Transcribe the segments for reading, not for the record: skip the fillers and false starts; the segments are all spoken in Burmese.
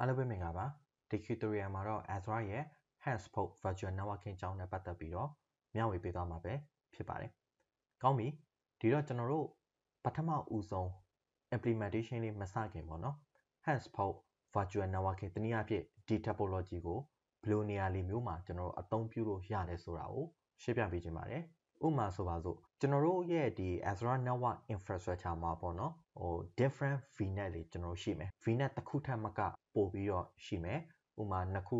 အားလုံးပဲမင်္ဂလာပါဒီ tutorial မှာတော့ Azure ရဲ့ HasPoke Virtual Networking အကြောင်းနဲ့ပတ်သက်ပြီးတော့မျှဝေပေးသွားမှာပဲဖြစ်ပါတယ်ကောင်းပြီဒီတော့ကျွန်တော်တို့ပထမဦးဆုံး implementation လေးမစခင်ပေါ့နော် HasPoke Virtual Networking တနည်းအားဖြင့်ဒီ topology ကိုဘယ်လိုနေရာလေးမျိုးမှာကျွန်တော်တို့အသုံးပြုလို့ရတယ်ဆိုတာကိုရှင်းပြပေးခြင်းပါတယ်ဥပမာဆိုပါစို့ကျွန်တော်တို့ရဲ့ဒီ Azure Network Infrastructure မှာပေါ့နော်different VNet တွေကျွန်တော်တို့ရှိမယ် VNet တစ်ခုထက်မကပို့ပြီးတော့ရှိမယ်ဥပမာ2ခု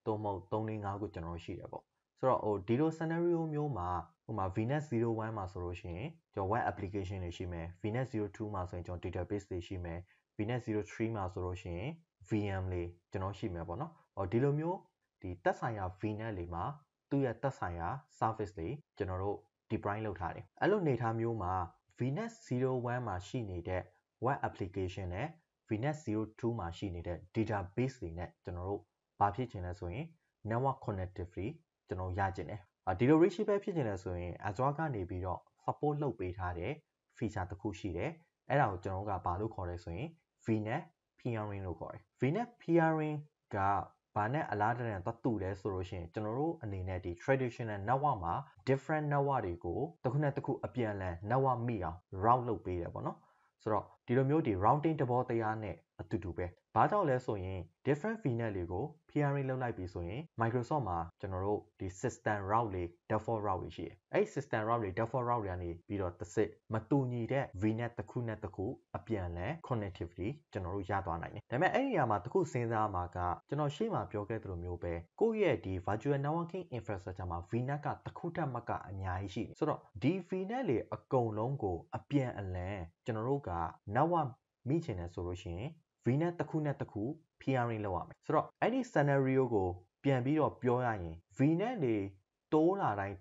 သို့မဟုတ်3 4 5ခုကျွန်တော်တို့ရှိတယ်ပေါ့ဆိုတော့ဒီလို scenario မျိုးမှာဥပမာ VNet 01မှာဆိုလို့ရှိရင်ကျွန်တော် web application တွေရှိမယ် VNet 02မှာဆိုရင်ကျွန်တော် database တွေရှိမယ် VNet 03မှာဆိုလို့ရှိရင် VM လေးကျွန်တော်ရှိမယ်ပေါ့နော်ဒီလိုမျိုးဒီသက်ဆိုင်ရာ VNet လေးမှာသူ့ရဲ့သက်ဆိုင်ရာ service တွေကျွန်တော်တို့ deploy လုပ်ထားတယ်အဲ့လိုအနေထားမျိုးမှာ VNet 01မှာရှိနေတဲ့ web application နဲ့ VNet 02မှာရှိနေတဲ့ database တွေနဲ့ကျွန်တော်တို့ဘာဖြစ်ချင်လဲဆိုရင် network connectivity ကျွန်တော်ရချင်တယ်ဒီလို reach ပဲဖြစ်ချင်လဲဆိုရင် Azure ကနေပြီးတော့ support လုပ်ပေးထားတဲ့ feature တစ်ခုရှိတယ်အဲ့ဒါကိုကျွန်တော်တို့ကဘာလို့ခေါ်လဲဆိုရင် VNet peering လို့ခေါ်တယ် VNet peering ကဘာနဲ့အလားတူလဲဆိုလို့ရှိရင်ကျွန်တော်တို့အနေနဲ့ဒီ traditional network မှာ different network တွေကိုတစ်ခုနဲ့တစ်ခုအပြန်အလှန် network မိအောင် route လုပ်ပေးတယ်ပေါ့နော်ဆိုတော့ဒီလိုမျိုးဒီ routing သဘောတရားနဲ့အတူတူပဲဘာကြောင့်လဲဆိုရင် different VNet တွေကို peering လုပ်လိုက်ပြီဆိုရင် Microsoft မှာကျွန်တော်တို့ဒီ system route လေး default route တွေရှိတယ်အဲ့ system route တွေ default route တွေကနေပြီးတော့တစ်စစ်မတူညီတဲ့ VNet တစ်ခုနဲ့တစ်ခုအပြန်အလှန် connectivity ကျွန်တော်တို့ရသွားနိုင်တယ်ဒါပေမဲ့အဲ့ဒီနေရာမှာတစ်ခုစဉ်းစားမှာကကျွန်တော်ရှေ့မှာပြောခဲ့သလိုမျိုးပဲကိုယ့်ရဲ့ဒီ virtual networking infrastructure မှာ VNet ကတစ်ခုထက်မကအများကြီးရှိတယ်ဆိုတော့ဒီ VNet တွေအကုန်လုံးကိုအပြန်အလှန်ကျွန်တော်တို့က network မိချင်တယ်ဆိုလို့ရှိရင် VNet တစ်ခုနဲ့တစ်ခု peering လုပ်ရမယ်ဆိုတော့အဲ့ဒီ scenario ကိုပြန်ပြီးတော့ပြောရရင် VNet တွေတိုးလာတိုင်း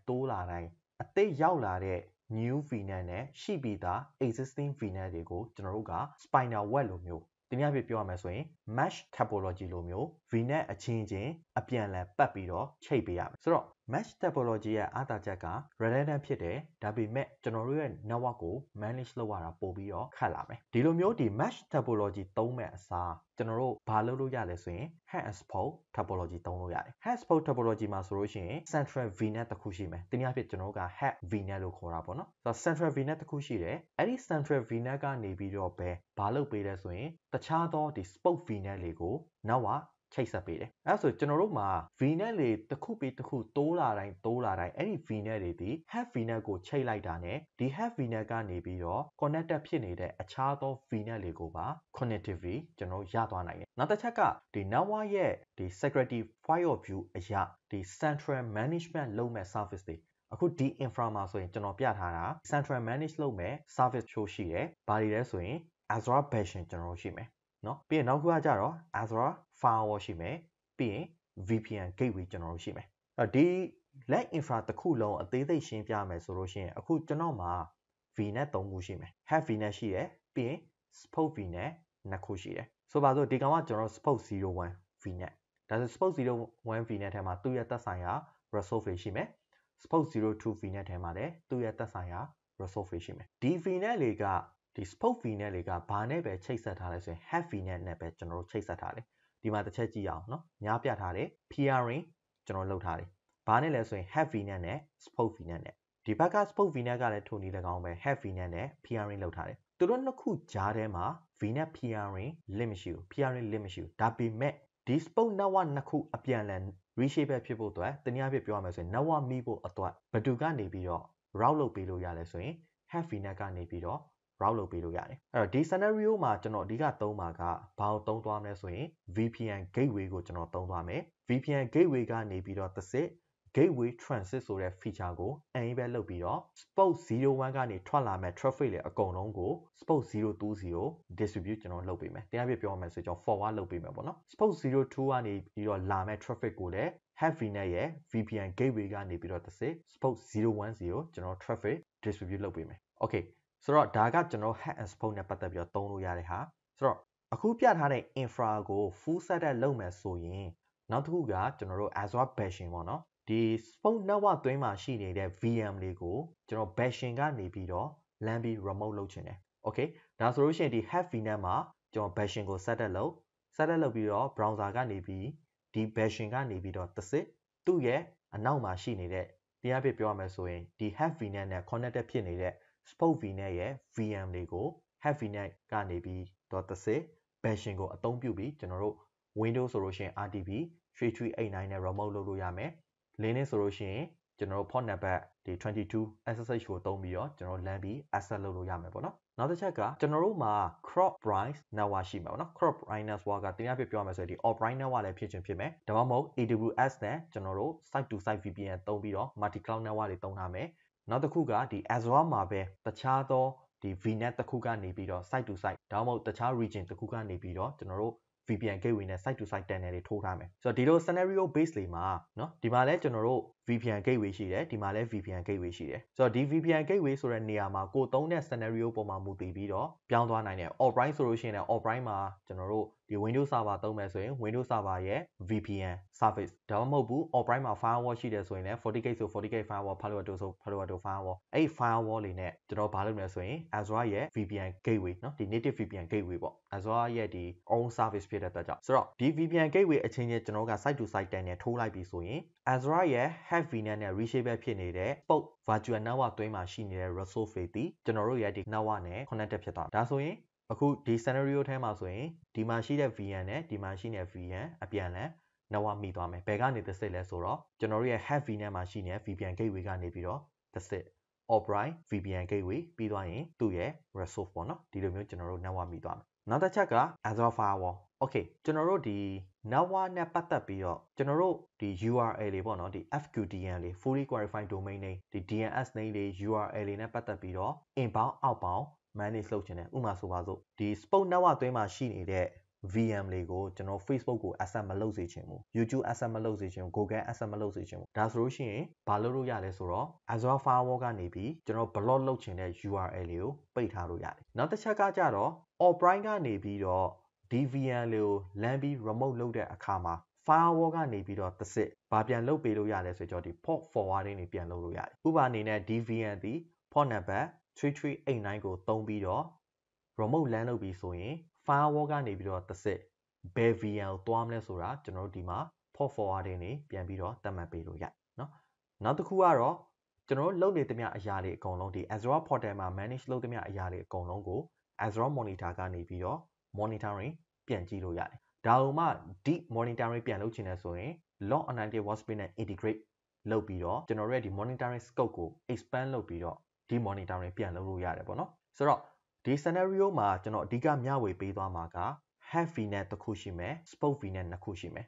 အသစ်ရောက်လာတဲ့ new VNet နဲ့ရှိပြီးသား existing VNet တွေကိုကျွန်တော်တို့က spider web လိုမျိုးတနည်းအားဖြင့်ပြောရမယ်ဆိုရင် mesh topology လိုမျိုး VNet အချင်းချင်းအပြန်အလှန်ပတ်ပြီးတော့ချိတ်ပေးရမယ်ဆိုတော့ mesh topology ရဲ့အားသာချက်က redundant ဖြစ်တယ်ဒါပေမဲ့ကျွန်တော်တို့ရဲ့ network ကို manage လုပ်ရတာပို့ပြီးတော့ခက်လာမယ်ဒီလိုမျိုးဒီ mesh topology သုံးမဲ့အစားကျွန်တော်တို့ဘာလုပ်လို့ရလဲဆိုရင် HasPoke topology သုံးလို့ရတယ် HasPoke topology မှာဆိုလို့ရှိရင် central VNet တစ်ခုရှိမယ်တနည်းအားဖြင့်ကျွန်တော်တို့က Hat VNet လို့ခေါ်တာပေါ့နော်ဆိုတော့ central VNet တစ်ခုရှိတယ်အဲ့ဒီ central VNet ကနေပြီးတော့ပဲဘာလုပ်ပေးလဲဆိုရင်တခြားသောဒီ spoke VNet တွေကိုနောက်ကချိတ်ဆက်ပေးတယ်အဲ့ဒါဆိုကျွန်တော်တို့မှာ VNet တွေတစ်ခုပြီးတစ်ခုတိုးလာတိုင်းအဲ့ဒီ VNet တွေဒီ Hat VNet ကိုချိတ်လိုက်တာနဲ့ဒီ Hat VNet ကနေပြီးတော့ connected ဖြစ်နေတဲ့အခြားသော VNet တွေကိုပါ connectivity ကျွန်တော်ရသွားနိုင်တယ်နောက်တစ်ချက်ကဒီ network ရဲ့ဒီ security point of view အရာဒီ central management လုပ်မဲ့ service တွေအခုဒီ infra မှာဆိုရင်ကျွန်တော်ပြထားတာ central manage လုပ်မဲ့ service ချို့ရှိတယ်ဘာတွေလဲဆိုရင် Azure Version ကျွန်တော်ရှိမယ်နော်ပြီးရင်နောက်ခုကကြတော့ Azure Firewall ရှိမယ်ပြီးရင် VPN gateway ကျွန်တော်ရှိမယ်ဒီ let infra တစ်ခုလုံးအသေးစိတ်ရှင်းပြမယ်ဆိုလို့ရှိရင်အခုကျွန်တော်မှာ VNet 3ခုရှိမယ် Hat VNet ရှိတယ်ပြီးရင် Spoke VNet 2ခုရှိတယ်ဆိုပါစို့ဒီကောင်ကကျွန်တော် Spoke 01 VNet ဒါဆို Spoke 01 VNet ထဲမှာသူ့ရဲ့သက်ဆိုင်ရာ resource တွေရှိမယ် Spoke 02 VNet ထဲမှာလည်းသူ့ရဲ့သက်ဆိုင်ရာ resource တွေရှိမယ်ဒီ VNet တွေကဒီ Spoke VNet တွေကဘာနဲ့ပဲချိတ်ဆက်ထားလဲဆိုရင် Hat VNet နဲ့ပဲကျွန်တော်တို့ချိတ်ဆက်ထားတယ်ဒီမှာတစ်ချက်ကြည့်အောင်နော်ညားပြထားတယ် peering ကျွန်တော်လုပ်ထားတယ်ဘာနဲ့လဲဆိုရင် Hat VNet နဲ့ Spoke VNet နဲ့ဒီဘက်က Spoke VNet ကလည်းထိုနည်း၎င်းပဲ Hat VNet နဲ့ peering လုပ်ထားတယ်သူတို့နှစ်ခုကြားထဲမှာ VNet peering link မရှိဘူး peering link မရှိဘူးဒါပေမဲ့ဒီ Spoke network နှစ်ခုအပြန်အလှန် reshape ဖြစ်ဖို့အတွက်တနည်းအားဖြင့်ပြောရမယ်ဆိုရင် network မိဖို့အတွက်ဘယ်သူကနေပြီးတော့ route လုပ်ပေးလို့ရလဲဆိုရင် Hat VNet ကနေပြီးတော့ route လုပ်ပေးလို့ရတယ်အဲ့တော့ဒီ scenario မှာကျွန်တော်အဓိကသုံးမှာကဘာကိုသုံးသွားမလဲဆိုရင် VPN gateway ကိုကျွန်တော်သုံးသွားမယ် VPN gateway ကနေပြီးတော့တစ်စစ် gateway transit ဆိုတဲ့ feature ကို enable လုပ်ပြီးတော့ Spoke 01ကနေထွက်လာမဲ့ traffic တွေအကုန်လုံးကို Spoke 020 distribute ကျွန်တော်လုပ်ပေးမယ်တရားပြပြောရမယ်ဆိုကျွန်တော် forward လုပ်ပေးမယ်ပေါ့နော် Spoke 02ကနေပြီးတော့လာမဲ့ traffic ကိုလည်း Hat VNet ရဲ့ VPN gateway ကနေပြီးတော့တစ်စစ် Spoke 010ကျွန်တော် traffic distribute လုပ်ပေးမယ် okayဆိုတော့ဒါကကျွန်တော် Hat and Spoke နဲ့ပတ်သက်ပြီးတော့သုံးလို့ရတဲ့ဟာဆိုတော့အခုပြထားတဲ့ infra ကို full setup လုပ်မယ်ဆိုရင်နောက်တစ်ခုကကျွန်တော်တို့ Azure Version ပေါ့နော်ဒီ Spoke network သွင်းမှာရှိနေတဲ့ VM တွေကိုကျွန်တော် Version ကနေပြီးတော့လမ်းပြီး remote လုပ်ချင်တယ် okay ဒါဆိုလို့ရှိရင်ဒီ Hat VNet မှာကျွန်တော် Version ကို setup လုပ် set up လုပ်ပြီးတော့ browser ကနေပြီးဒီ version ကနေပြီးတော့တစ်စစ်သူ့ရဲ့အနောက်မှာရှိနေတဲ့တရားပြပြောရမယ်ဆိုရင်ဒီ have vnet နဲ့ connected ဖြစ်နေတဲ့ spoke vnet ရဲ့ vm တွေကို have vnet ကနေပြီးတော့တစ်စစ် version ကိုအသုံးပြုပြီးကျွန်တော်တို့ Windows ဆိုလို့ရှိရင် RTP 3389နဲ့ remote လုပ်လို့ရမယ် Linux ဆိုလို့ရှိရင်ကျွန်တော်တို့ port number ဒီ22 SSH ကိုသုံးပြီးတော့ကျွန်တော်လမ်းပြီး access လုပ်လို့ရမယ်ပေါ့နော်နောက်တစ်ချက်ကကျွန်တော်တို့မှာ crop price network ရှိမှာပေါ့နော် crop price network ကတရားပြပြောရမယ်ဆိုရင်ဒီ offline network လည်းဖြစ်ချင်ဖြစ်မယ်ဒါမှမဟုတ် AWS နဲ့ကျွန်တော်တို့ site to site VPN သုံးပြီးတော့ multi cloud network တွေသုံးထားမယ်နောက်တစ်ခုကဒီ Azure မှာပဲတခြားသောဒီ VNet တစ်ခုကနေပြီးတော့ site to site ဒါမှမဟုတ်တခြား region တစ်ခုကနေပြီးတော့ကျွန်တော်တို့ VPN gateway နဲ့ site to site channel တွေထိုးထားမယ်ဆိုတော့ဒီလို scenario base တွေမှာเนาะဒီမှာလဲကျွန်တော်တို့ VPN gateway ရှိတယ်ဒီမှာလဲ VPN gateway ရှိတယ်ဆိုတော့ဒီ VPN gateway ဆိုတဲ့နေရာမှာကိုသုံးတဲ့ scenario ပေါ်မှာမူတည်ပြီးတော့ပြောင်းသွားနိုင်တယ် offline ဆိုလို့ရှိရင်လည်း offline မှာကျွန်တော်တို့ဒီ Windows server သုံးမယ်ဆိုရင် Windows server ရဲ့ VPN service ဒါမှမဟုတ်ဘူး offline မှာ firewall ရှိတယ်ဆိုရင်လည်း FortiGate ဆို FortiGate firewall Palo Alto ဆို Palo Alto firewall အဲ့ firewall တွေနဲ့ကျွန်တော်ဘာလုပ်မလဲဆိုရင် Azure ရဲ့ VPN gateway เนาะဒီ native VPN gateway ပေါ့ Azure ရဲ့ဒီ own service ဖြစ်တဲ့အတွက်ကြောင့်ဆိုတော့ဒီ VPN gateway အချင်းချင်းကျွန်တော်က site to site တန်နဲ့ထိုးလိုက်ပြီဆိုရင် Azure ရဲ့ have VNet နဲ့ reshape ဖြစ်နေတဲ့ spoke virtual network တွင်းမှာရှိနေတဲ့ resource တွေဒီကျွန်တော်တို့ရဲ့ဒီ network နဲ့ connected ဖြစ်သွားဒါဆိုရင်အခုဒီ scenario ထဲမှာဆိုရင်ဒီမှာရှိတဲ့ VN နဲ့ဒီမှာရှိတဲ့ VN အပြန်လည် network မိသွားမယ်ဘယ်ကနေတစ်စစ်လဲဆိုတော့ကျွန်တော်တို့ရဲ့ have VNet မှာရှိနေတဲ့ VPN gateway ကနေပြီးတော့တစ်စစ် offline VPN gateway ပြီးသွားရင်သူ့ရဲ့ resource ပေါ့နော်ဒီလိုမျိုးကျွန်တော်တို့ network မိသွားမယ်နောက်တစ်ချက်က Azure firewall okay ကျွန်တော်တို့ဒီ network နဲ့ပတ်သက်ပြီးတော့ကျွန်တော်တို့ဒီ URL တွေပေါ့နော်ဒီ FQDN တွေ fully qualified domain name ဒီ DNS name တွေ URL တွေနဲ့ပတ်သက်ပြီးတော့ inbound outbound manage လုပ်ချင်တယ်ဥပမာဆိုပါစို့ဒီ spoke network အတွင်းမှာရှိနေတဲ့ VM တွေကိုကျွန်တော် Facebook ကို access မလုပ်စေချင်ဘူး YouTube access မလုပ်စေချင်ဘူး Google access မလုပ်စေချင်ဘူးဒါဆိုလို့ရှိရင်ဘာလုပ်လို့ရလဲဆိုတော့ Azure firewall ကနေပြီးကျွန်တော် block လုပ်ချင်တဲ့ URL တွေကိုပိတ်ထားလို့ရတယ်နောက်တစ်ချက်ကကြတော့ offline ကနေပြီးတော့ DVN တွေကိုလမ်းပြီး remote လုပ်တဲ့အခါမှာ firewall ကနေပြီးတော့တစ်စစ်ဘာပြန်လုပ်ပေးလို့ရလဲဆိုတော့ဒီ port forwarding တွေပြန်လုပ်လို့ရတယ်ဥပမာအနေနဲ့ DVN ဒီ port number 3389ကိုသုံးပြီးတော့ remote LAN လုပ်ပြီးဆိုရင် firewall ကနေပြီးတော့တစ်စစ်ဘယ် VN ကိုသွားမလဲဆိုတာကျွန်တော်တို့ဒီမှာ port forwarding တွေပြန်ပြီးတော့သတ်မှတ်ပေးလို့ရတယ်เนาะနောက်တစ်ခုကတော့ကျွန်တော်တို့လုပ်နေသမျှအရာတွေအကုန်လုံးဒီ Azure portal မှာ manage လုပ်သမျှအရာတွေအကုန်လုံးကို Azure monitor ကနေပြီးတော့ monitoring ပြန်ကြည့်လို့ရတယ်ဒါမှမ deep monitoring ပြန်လုပ်ချင်တယ်ဆိုရင် log analytics workspace နဲ့ integrate လုပ်ပြီးတော့ကျွန်တော်တို့ရဲ့ဒီ monitoring scope ကို expand လုပ်ပြီးတော့ဒီ monitoring ပြန်လုပ်လို့ရတယ်ပေါ့နော်ဆိုတော့ဒီ scenario မှာကျွန်တော်အဓိကမျှဝေပေးသွားမှာက have VNet တစ်ခုရှိမယ် spoke VNet နှစ်ခုရှိမယ်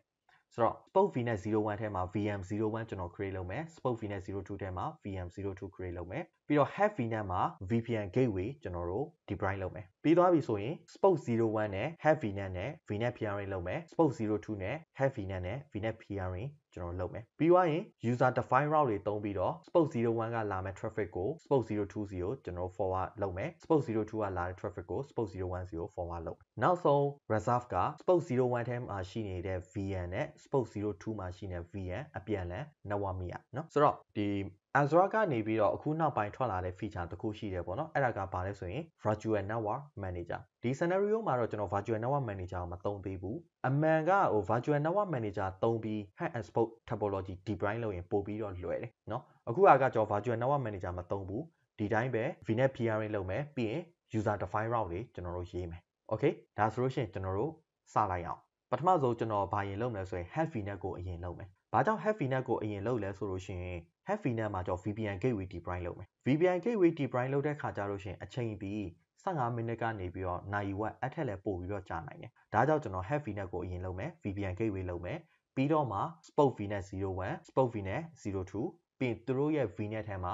ဆိုတော့ spoke VNet 01ထဲမှာ VM01 ကျွန်တော် create လုပ်မယ် spoke VNet 02ထဲမှာ VM02 create လုပ်မယ်ပြီးတော့ have VNet မှာ VPN gateway ကျွန်တော်တို့ deploy လုပ်မယ်ပြီးသွားပြီဆိုရင် spoke 01နဲ့ have VNet နဲ့ VNet peering လုပ်မယ် spoke 02နဲ့ have VNet နဲ့ VNet peering ကျွန်တော်လုပ်မယ်ပြီးသွားရင် user define route တွေသုံးပြီးတော့ spoke 01ကလာမဲ့ traffic ကို spoke 02စီကိုကျွန်တော် forward လုပ်မယ် spoke 02ကလာတဲ့ traffic ကို spoke 01စီကို forward လုပ်နောက်ဆုံး reserve က spoke 01ထဲမှာရှိနေတဲ့ VN နဲ့ spoke 02မှာရှိနေတဲ့ VN အပြန်လည် network မိရเนาะဆိုတော့ဒီ Azure ကနေပြီးတော့အခုနောက်ပိုင်းထွက်လာတဲ့ feature တစ်ခုရှိတယ်ပေါ့နော်အဲ့ဒါကဘာလဲဆိုရင် virtual network manager ဒီ scenario မှာတော့ကျွန်တော် virtual network manager ကိုမသုံးသေးဘူးအမှန်ကဟို virtual network manager သုံးပြီး hack and spoke topology deploy လုပ်ရင်ပို့ပြီးတော့လွယ်တယ်เนาะအခုကကျွန်တော် virtual network manager မသုံးဘူးဒီတိုင်းပဲ VNet peering လုပ်မယ်ပြီးရင် user define route တွေကျွန်တော်တို့ရေးမယ် okay ဒါဆိုလို့ရှိရင်ကျွန်တော်တို့စလိုက်အောင်ပထမဆုံးကျွန်တော်ဘာရင်လုပ်မလဲဆိုရင် have VNet ကိုအရင်လုပ်မယ်ဘာကြောင့် have VNet ကိုအရင်လုပ်လဲဆိုလို့ရှိရင် have VNet မှာကျွန်တော် VPN gateway deploy လုပ်မယ် VPN gateway deploy လုပ်တဲ့ခါကျလို့ရှိရင်အချိန်ပြီး15မိနစ်ကနေပြီးတော့နိုင်ဝက်အထက်လည်းပို့ပြီးတော့ကြာနိုင်တယ်ဒါကြောင့်ကျွန်တော် have VNet ကိုအရင်လုပ်မယ် VPN gateway လုပ်မယ်ပြီးတော့မှ spoke VNet 01 spoke VNet 02ပြီးသူတို့ရဲ့ VNet ထဲမှာ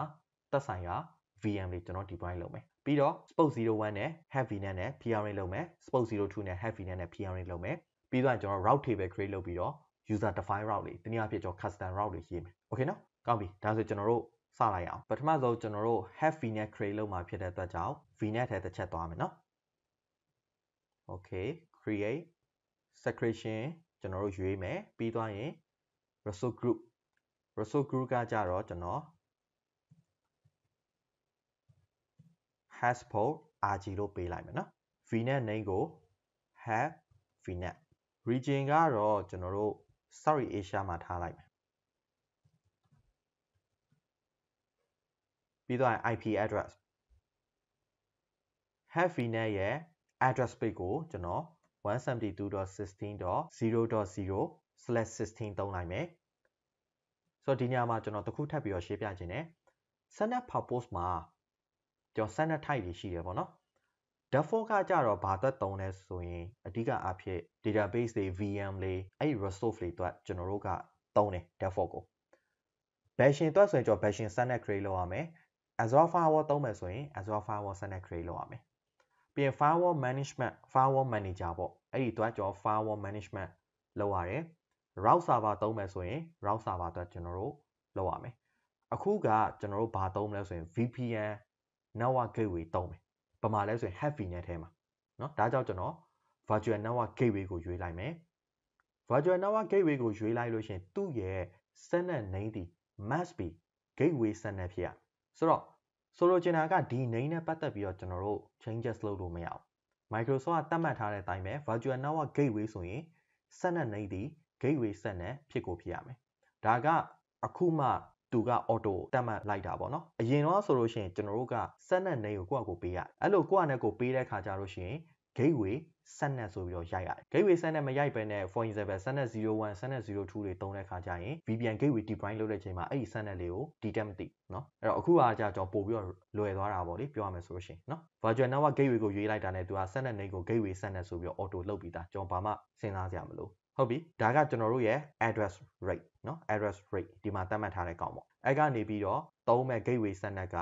သက်ဆိုင်ရာ VM တွေကျွန်တော် deploy လုပ်မယ်ပြီးတော့ spoke 01နဲ့ have VNet နဲ့ peering လုပ်မယ် spoke 02နဲ့ have VNet နဲ့ peering လုပ်မယ်ပြီးတော့ကျွန်တော် route table create လုပ်ပြီးတော့ user define route တွေတနည်းအားဖြင့်ကျွန်တော် custom route တွေရေးမယ် okay နော်ကောင်းပြီဒါဆိုကျွန်တော်တို့စလိုက်အောင်ပထမဆုံးကျွန်တော်တို့ have VNet create လုပ်မှာဖြစ်တဲ့အတွက်ကြောင့် VNet ထဲတစ်ချက်သွားမယ်နော် okay create secretion ကျွန်တော်တို့ရွေးမယ်ပြီးသွားရင် resource group ကကြတော့ကျွန်တော် hashport RG လို့ပေးလိုက်မယ်နော် VNet name ကို have VNet region ကတော့ကျွန်တော်တို့ South Asia မှာထားလိုက်မယ်ပြီးတော့ IP address have VNet ရဲ့ address space ကိုကျွန်တော် 172.16.0.0/16 သုံးလိုက်မယ်ဆိုတော့ဒီညမှာကျွန်တော်တခုထပ်ပြီးတော့ရှင်းပြခြင်းနဲ့ Subnet purpose မှာကျွန်တော် Subnet type တွေရှိတယ်ပေါ့နော် default ကကြတော့ဘာအတွက်သုံးလဲဆိုရင်အဓိကအဖြစ် database တွေ VM တွေအဲ့ဒီ resource တွေအတွက်ကျွန်တော်တို့ကသုံးတယ် default ကို version အတွက်ဆိုရင်ကျွန်တော် version Subnet create လုပ်ရမယ် Azure firewall သုံးမယ်ဆိုရင် Azure firewall Subnet create လုပ်ရမယ်ပြီးရင် firewall management firewall manager ပေါ့အဲ့ဒီအတွက်ကျွန်တော် firewall management လုပ်ရတယ် route server သုံးမယ်ဆိုရင် route server အတွက်ကျွန်တော်တို့လုပ်ရမယ်အခုကကျွန်တော်တို့ဘာသုံးမလဲဆိုရင် VPN network gateway သုံးမယ်ဘာမှလဲဆိုရင် have VNet ထဲမှာเนาะဒါကြောင့်ကျွန်တော် virtual network gateway ကိုရွေးလိုက်မယ် virtual network gateway ကိုရွေးလိုက်လို့ရှိရင်သူ့ရဲ့ subnet name ဒီ must be gateway subnet ဖြစ်ရဆိုတော့ဆိုလိုချင်တာကဒီ name နဲ့ပတ်သက်ပြီးတော့ကျွန်တော်တို့ changes လုပ်လို့မရအောင် Microsoft ကသတ်မှတ်ထားတဲ့အတိုင်းပဲ virtual network gateway ဆိုရင် subnet name ဒီ gateway subnet ဖြစ်ကိုဖြစ်ရမယ်ဒါကအခုမှသူက auto တတ်မှတ်လိုက်တာပေါ့နော်အရင်တော့ဆိုလို့ရှိရင်ကျွန်တော်တို့က subnet name ကိုကိုယ့်အကိုပေးရတယ်အဲ့လိုကိုယ့်အနေကိုပေးတဲ့ခါကျလို့ရှိရင် gateway subnet ဆိုပြီးတော့ရိုက်ရတယ် gateway subnet မရိုက်ဘဲနဲ့ for example subnet 01 subnet 02တွေသုံးတဲ့ခါကျရင် VPN gateway define လုပ်တဲ့ချိန်မှာအဲ့ဒီ subnet လေးကို detect မသိเนาะအဲ့တော့အခုကကြာကျွန်တော်ပို့ပြီးတော့လွယ်သွားတာပေါ့လေပြောရမယ်ဆိုလို့ရှိရင်เนาะ virtual network gateway ကိုရွေးလိုက်တာနဲ့သူက subnet name ကို gateway subnet ဆိုပြီးတော့ auto လုပ်ပြီးသားကျွန်တော်ဘာမှစဉ်းစားစရာမလိုဟုတ်ပြီဒါကကျွန်တော်တို့ရဲ့ address rate เนาะ address rate ဒီမှာသတ်မှတ်ထားတဲ့ကောင်ပေါ့အဲ့ကနေပြီးတော့သုံးမဲ့ gateway subnet က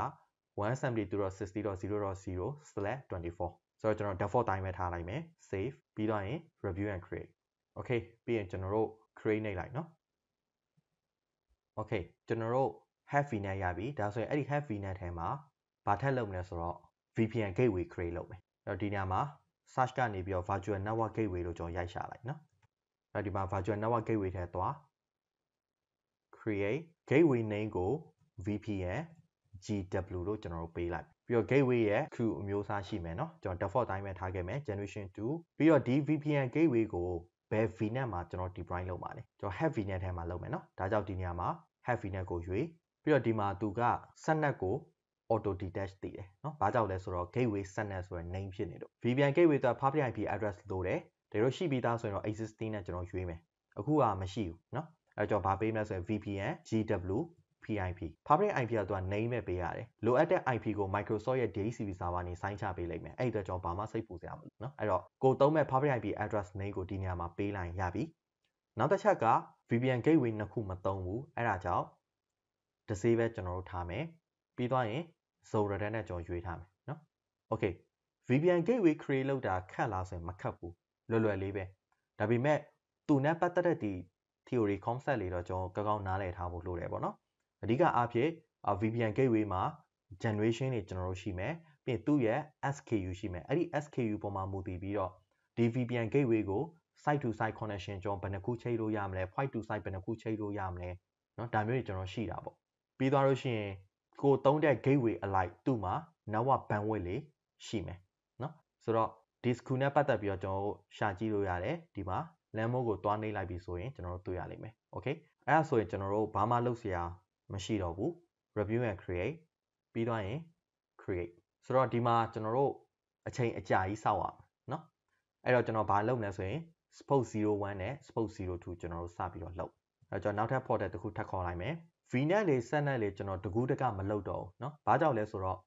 172.60.0.0/24 ဆိုတော့ကျွန်တော် default တိုင်းပဲထားလိုက်မယ် save ပြီးတော့ရင် review and create okay ပြီးရင်ကျွန်တော်တို့ create နှိပ်လိုက်เนาะ okay ကျွန်တော်တို့ have VNet ရပြီဒါဆိုရင်အဲ့ဒီ have VNet ထဲမှာဘာထပ်လုပ်မလဲဆိုတော့ VPN gateway create လုပ်မယ်အဲ့တော့ဒီနေရာမှာ search ကနေပြီးတော့ virtual network gateway လို့ကျွန်တော်ရိုက်ရှာလိုက်เนาะအဲ့ဒီမှာ virtual network gateway ထဲသွား create gateway name ကို VPN GW လို့ကျွန်တော်တို့ပေးလိုက်ပြီးတော့ gateway ရဲ့ queue အမျိုးအစားရှိမယ်เนาะကျွန်တော် default တိုင်းပဲထားခဲ့မယ် generation 2ပြီးတော့ဒီ VPN gateway ကိုဘယ် VNet မှာကျွန်တော် deploy လုပ်ပါလဲကျွန်တော် have VNet ထဲမှာလုပ်မယ်เนาะဒါကြောင့်ဒီနေရာမှာ have VNet ကိုရွေးပြီးတော့ဒီမှာသူက subnet ကို auto detach တည်တယ်เนาะဘာကြောင့်လဲဆိုတော့ gateway subnet ဆိုတဲ့ name ဖြစ်နေတော့ VPN gateway အတွက် public IP address လိုတယ်ဒါတို့ရှိပြီးသားဆိုရင်တော့ existing နဲ့ကျွန်တော်ရွေးမယ်အခုကမရှိဘူးเนาะအဲကြောင့်ဘာပေးမလဲဆိုရင် VPN GW PIP public IP ကသူက name ပဲပေးရတယ်လိုအပ်တဲ့ IP ကို Microsoft ရဲ့ DHCP server နေစိုင်းချပေးလိုက်မယ်အဲ့ဒီအတွက်ကျွန်တော်ဘာမှစိတ်ပူစရာမလိုเนาะအဲ့တော့ကိုသုံးမဲ့ public IP address name ကိုဒီနေရာမှာပေးလိုက်ရပြီနောက်တစ်ချက်က VPN gateway နှစ်ခုမသုံးဘူးအဲ့ဒါကြောင့် disable ပဲကျွန်တော်တို့ထားမယ်ပြီးသွားရင် zero နဲ့ကျွန်တော်ရွေးထားမယ်เนาะ okay VPN gateway create လုပ်တာခက်လားဆိုရင်မခက်ဘူးလွယ်လွယ်လေးပဲဒါပေမဲ့သူနဲ့ပတ်သက်တဲ့ဒီ theory concept လေးတော့ကျွန်တော်ကောင်းကောင်းနားလည်ထားဖို့လိုတယ်ပေါ့နော်အဓိကအားဖြင့် VPN gateway မှာ generation တွေကျွန်တော်တို့ရှိမယ်ပြီးရင်သူ့ရဲ့ SKU ရှိမယ်အဲ့ဒီ SKU ပေါ်မှာမူတည်ပြီးတော့ဒီ VPN gateway ကို site to site connection ကျွန်တော်ဘယ်နှခုချိန်လို့ရမလဲ point to site ဘယ်နှခုချိန်လို့ရမလဲเนาะဒါမျိုးတွေကျွန်တော်ရှိတာပေါ့ပြီးသွားလို့ရှိရင်ကိုသုံးတဲ့ gateway အလိုက်သူ့မှာ network bandwidth လေးရှိမယ်เนาะဆိုတော့ disk နဲ့ပတ်သက်ပြီးတော့ကျွန်တော်တို့ရှာကြည့်လို့ရတယ်ဒီမှာ LAN mode ကိုတွားနှိပ်လိုက်ပြီဆိုရင်ကျွန်တော်တို့တွေ့ရလိမ့်မယ် okay အဲ့ဒါဆိုရင်ကျွန်တော်တို့ဘာမှလုပ်စရာမရှိတော့ဘူး review and create ပြီးတော့ရင် create ဆိုတော့ဒီမှာကျွန်တော်တို့အချိန်အကြာကြီးစောင့်ရမယ်เนาะအဲ့တော့ကျွန်တော်ဘာလုပ်မလဲဆိုရင် spoke 01နဲ့ spoke 02ကျွန်တော်တို့စပြီးတော့လုပ်အဲ့တော့ကျွန်တော်နောက်ထပ် port တစ်ခုထပ်ခေါ်လိုက်မယ် VNet လေး subnet လေးကျွန်တော်တကူးတကမလုပ်တော့ဘူးเนาะဘာကြောင့်လဲဆိုတော့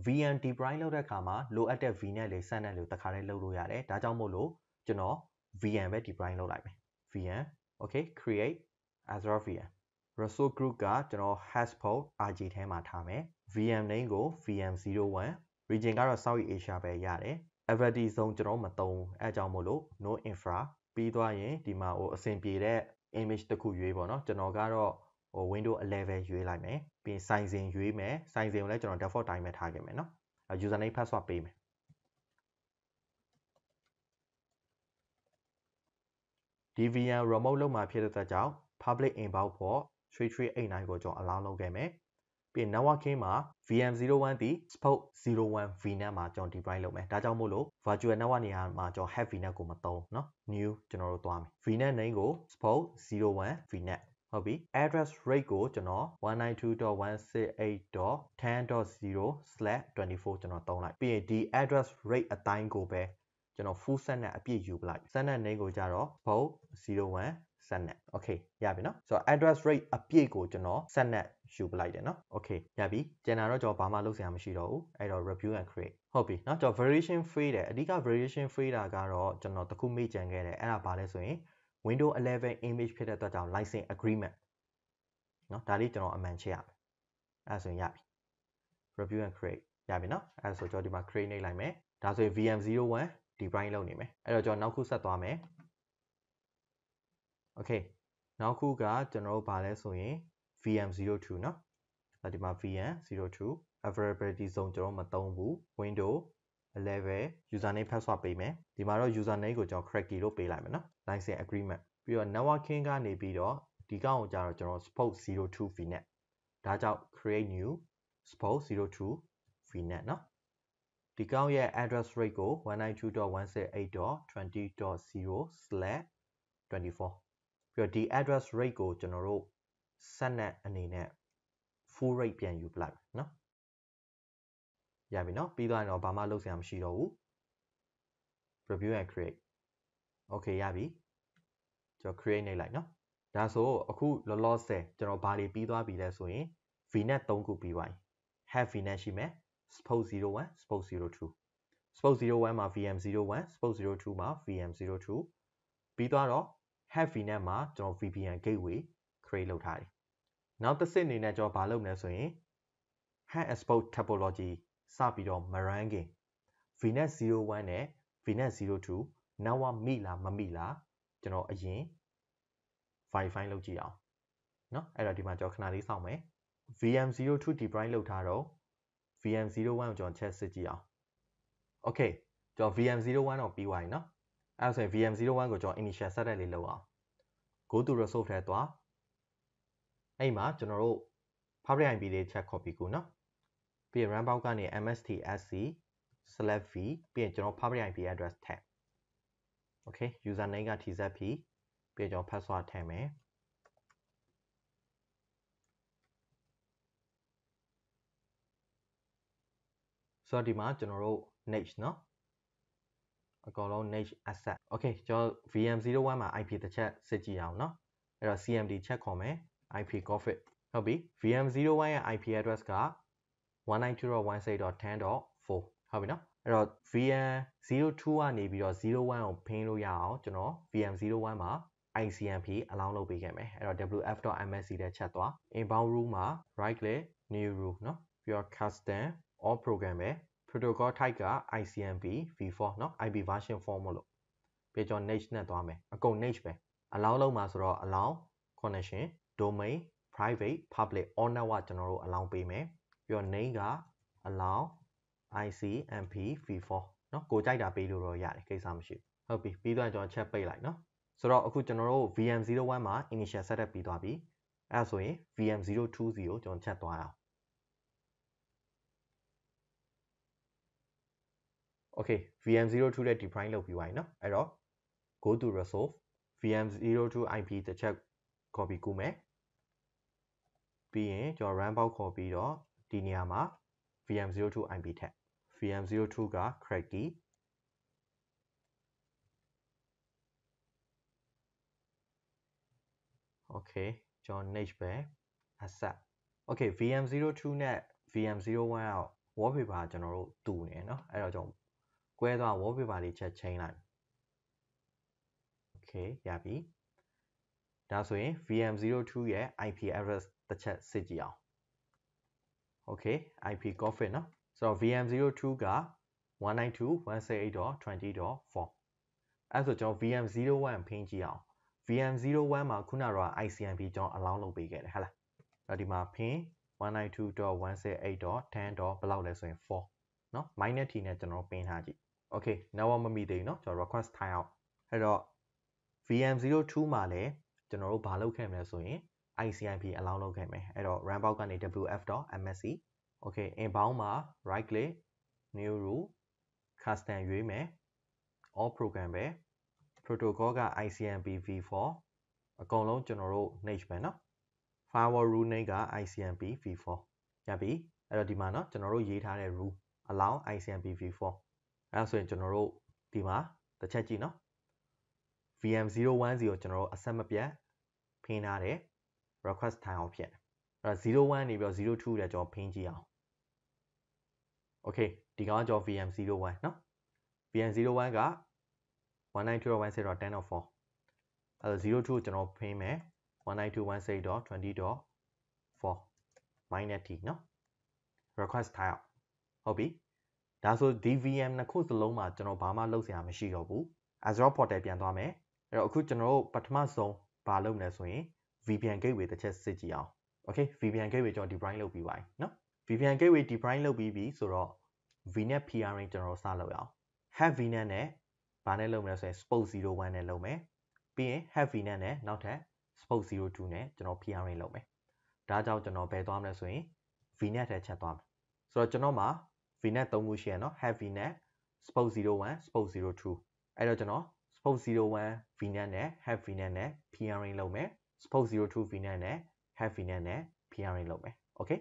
VM deploy လုပ်တဲ့အခါမှာလိုအပ်တဲ့ VNet လေး subnet လေးကိုတစ်ခါတည်းလုပ်လို့ရတယ်ဒါကြောင့်မို့လို့ကျွန်တော် VM ပဲ deploy လုပ်လိုက်မယ် VM okay create Azure VM resource group ကကျွန်တော် hashport RG ထဲမှာထားမယ် VM name ကို VM01 region ကတော့ South Asia ပဲရတယ် availability zone ကျွန်တော်မသုံးအဲအကြောင်းမို့လို့ no infra ပြီးသွားရင်ဒီမှာဟိုအဆင်ပြေတဲ့ image တစ်ခုရွေးပေါ့နော်ကျွန်တော်ကတော့Windows 11ရွေးလိုက်မယ်ပြီးရင် size ရွေးမယ် size ကိုလည်းကျွန်တော် default တိုင်းပဲထားခဲ့မယ်เนาะ username password ပေးမယ်ဒီ VM remote လုပ်မှာဖြစ်တဲ့အတွက်ကြောင့် public inbound port 3389ကိုကျွန်တော် allow လုပ်ခဲ့မယ် ပြီး networking မှာ VM01 ဒီ support 01 VNet မှာကျွန်တော် define လုပ်မယ်ဒါကြောင့်မို့လို့ virtual network နေရာမှာကျွန်တော် have VNet ကိုမသုံးเนาะ new ကျွန်တော်တို့သွားမယ် VNet name ကို support 01 VNet ဟုတ်ပြီ address rate ကိုကျွန်တော် 192.168.10.0/24 ကျွန်တော်သုံးလိုက်ပြီးရင်ဒီ address rate အတိုင်းကိုပဲကျွန်တော် full set နဲ့အပြည့်ယူပလိုက် set net name ကိုကြတော့ support 01 set net okay ရပြီเนาะဆိုတော့ address rate အပြည့်ကိုကျွန်တော် set net ယူပလိုက်တယ်เนาะ okay ရပြီကျန်တာတော့ကျွန်တော်ဘာမှလုပ်စရာမရှိတော့ဘူးအဲ့တော့ review and create ဟုတ်ပြီเนาะကျွန်တော် variation free တယ်အဓိက variation free တာကတော့ကျွန်တော်တခုမေ့ကြံခဲ့တယ်အဲ့ဒါဘာလဲဆိုရင် Windows 11 image ဖြစ်တဲ့အတွက်ကြောင့် license agreement เนาะဒါလေးကျွန်တော်အမှန်ချက်ရမယ်အဲ့ဆိုရင်ရပြီ review and create ရပြီเนาะအဲ့ဆိုကျွန်တော်ဒီမှာ create နေလိုက်မယ်ဒါဆိုရင် VM01 define လုပ်နေမယ်အဲ့တော့ကျွန်တော်နောက်ခုဆက်သွားမယ် okay နောက်ခုကကျွန်တော်တို့ဗာလဲဆိုရင် VM02 เนาะဒီမှာ VM02 availability zone ကျွန်တော်မသုံးဘူး Windows 11 username password ပေးမယ်ဒီမှာတော့ username ကိုကျွန်တော် cracky လို့ပေးလိုက်မယ်เนาะ license agreement ပြီးတော့ networking ကနေပြီးတော့ဒီကောင်ကိုကြာတော့ကျွန်တော် support 02 VNet ဒါကြောင့် create new support 02 VNet เนาะဒီကောင်ရဲ့ address rate ကို 192.168.20.0/24 ပြီးတော့ဒီ address rate ကိုကျွန်တော်တို့ set net အနေနဲ့ full rate ပြန်ယူပလိုက်เนาะရပြီเนาะပြီးသွားရင်တော့ဘာမှလုပ်စရာမရှိတော့ဘူး review and create okay ရပြီကျွန်တော် create နေလိုက်เนาะဒါဆိုအခုလောလောဆယ်ကျွန်တော်ဘာတွေပြီးသွားပြီလဲဆိုရင် VNet 3ခုပြီးသွားပြီ have VNet ရှိမယ် support 01 support 02 support 01မှာ VM01 support 02မှာ VM02 ပြီးသွားတော့ have VNet မှာကျွန်တော် VPN gateway create လုပ်ထားတယ်နောက်တစ်ဆင့်အနေနဲ့ကျွန်တော်ဘာလုပ်မလဲဆိုရင် have export topology စပြီးတော့မ run ခင် VNet 01နဲ့ VNet 02 network မိလားမမိလားကျွန်တော်အရင် verify လုပ်ကြည့်အောင်เนาะအဲ့တော့ဒီမှာကျွန်တော်ခဏလေးစောင့်မယ် VM02 define လုပ်ထားတော့ VM01 ကိုကျွန်တော်ချက်စစ်ကြည့်အောင် okay ကျွန်တော် VM01 တော့ပြီးသွားပြီเนาะအဲ့ဒါဆိုရင် VM01 ကိုကျွန်တော် initial setup လေးလုပ်အောင် go to resource ထဲသွားအဲ့မှာကျွန်တော်တို့ public IP လေးချက် copy ကူเนาะပြီးရင် run box ကနေ mstsc/v ပြီးရင်ကျွန်တော် public IP address ထည့် okay username က tzp ပြီးရင်ကျွန်တော် password ထည့်မယ်ဆိုတော့ဒီမှာကျွန်တော်တို့ next เนาะအကောင်လုံး next asset okay ကျွန်တော် VM01 မှာ IP တစ်ချက်စစ်ကြည့်အောင်เนาะအဲ့တော့ cmd ချက်ခေါ်မယ် IP config ဟုတ်ပြီ VM01 ရဲ့ IP address က 192.168.10.4 ဟုတ်ပြီเนาะအဲ့တော့ VM02 ကနေပြီးတော့01ကိုဖိန်းလို့ရအောင်ကျွန်တော် VM01 မှာ ICMP allow လုပ်ပေးခဲ့မယ်အဲ့တော့ wf.msc တဲ့ချက်သွား inbound rule မှာ right click new rule เนาะပြီးတော့ custom all program ပဲ protocol type က ICMP v4 เนาะ IP version 4မို့လို့ပြီးတော့ next နဲ့သွားမယ်အကုန် next ပဲ allow လုပ်မှာဆိုတော့ allow connection domain private public all network ကျွန်တော်တို့ allow ပေးမယ်ပြီးတော့ name က allow ICMP v4 เนาะကိုကြိုက်တာပေးလို့တော့ရတယ်ကိစ္စမရှိဘူးဟုတ်ပြီပြီးတော့ကျွန်တော်ချက်ပိတ်လိုက်เนาะဆိုတော့အခုကျွန်တော်တို့ VM01 မှာ initial setup ပြီးသွားပြီအဲ့ဒါဆိုရင် VM020 ကိုကျွန်တော်ချက်သွားအောင် okay VM02 နဲ့ define လုပ်ပြီးသွားပြီเนาะအဲ့တော့ go to resolve VM02 IP တစ်ချက် copy ကူးမယ်ပြီးရင်ကျွန်တော် run box ခေါ်ပြီးတော့ဒီနေရာမှာ VM02 IP ထည့် VM02 က cracky okay ကျွန်တော် next ပဲ asset okay VM02 နဲ့ VM01 က wallpaper ကျွန်တော်တို့တူနေเนาะအဲ့တော့ကျွန်တော်ကွဲသွား wallpaper လေးချက်ချိန်လိုက် okay ရပြီဒါဆိုရင် VM02 ရဲ့ IP address တစ်ချက်စစ်ကြည့်အောင် okay IP config เนาะဆိုတော့ VM02 က 192.168.20.4 အဲ့ဆိုကျွန်တော် VM01 ဖိန်းကြည့်အောင် VM01 မှာခုနကတော့ ICMP ကျွန်တော် allow လုပ်ပေးခဲ့တယ်ဟုတ်လားအဲ့ဒီမှာဖိန်း 192.168.10. ဘယ်လောက်လဲဆိုရင်4เนาะ -t နဲ့ကျွန်တော်ပင်းထားကြည့် okay network မမိသေးဘူးเนาะကျွန်တော် request ထိုင်အောင်အဲ့တော့ VM02 မှာလည်းကျွန်တော်တို့ဘာလုပ်ခဲ့မလဲဆိုရင် ICMP အလောင်းလုပ်ခဲ့မယ်အဲ့တော့ runbout ကနေ wf.msc okay inbound မှာ right click new rule custom ရွေးမယ် all program ပဲ protocol က ICMP v4 အကုန်လုံးကျွန်တော်တို့ niche ပဲเนาะ firewall rule name က ICMP v4 ရပြီအဲ့တော့ဒီမှာเนาะကျွန်တော်တို့ရေးထားတဲ့ rule allow ICMP v4 အဲ့ဆိုရင်ကျွန်တော်တို့ဒီမှာတစ်ချက်ကြည့်เนาะ VM010 ကျွန်တော်တို့အဆက်မပြတ်ဖိထားတယ် request time အောင်ဖြစ်အဲ့တော့01နေပြီးတော့02တဲ့ကျွန်တော်ဖိကြည့်အောင် okay ဒီကောင်ကကျွန်တော် VM01 เนาะ VM01 က 192.168.10.4 အဲ့တော့02ကိုကျွန်တော်ဖိမယ် 192.168.20.4 minus t เนาะ request time ဟုတ်ပြီဒါဆိုဒီ VM နှစ်ခုစလုံးမှာကျွန်တော်ဘာမှလုပ်စရာမရှိတော့ဘူး Azure portal ပြန်သွားမယ်အဲ့တော့အခုကျွန်တော်တို့ပထမဆုံးဘာလုပ်မလဲဆိုရင် VPN gateway တစ်ချက်စစ်ကြည့်အောင် okay VPN gateway ကျွန်တော် define လုပ်ပြီးပါပြီเนาะ VPN gateway define လုပ်ပြီးပြီဆိုတော့ VNet peering ကျွန်တော်စလုပ်ရအောင် have VNet နဲ့ဘာနဲ့လုပ်မလဲဆိုရင် spoke 01နဲ့လုပ်မယ်ပြီးရင် have VNet နဲ့နောက်ထပ် spoke 02နဲ့ကျွန်တော် peering လုပ်မယ်ဒါကြောင့်ကျွန်တော်ဘယ်သွားမလဲဆိုရင် VNet ထဲချက်သွားမယ်ဆိုတော့ကျွန်တော်မှာ VNet 3ခုရှိရနော် have VNet spoke 01 spoke 02အဲ့တော့ကျွန်တော် spoke 01 VNet နဲ့ have VNet နဲ့ peering လုပ်မယ် spoke 02 VNet နဲ့ have VNet နဲ့ peering လုပ်မယ် okay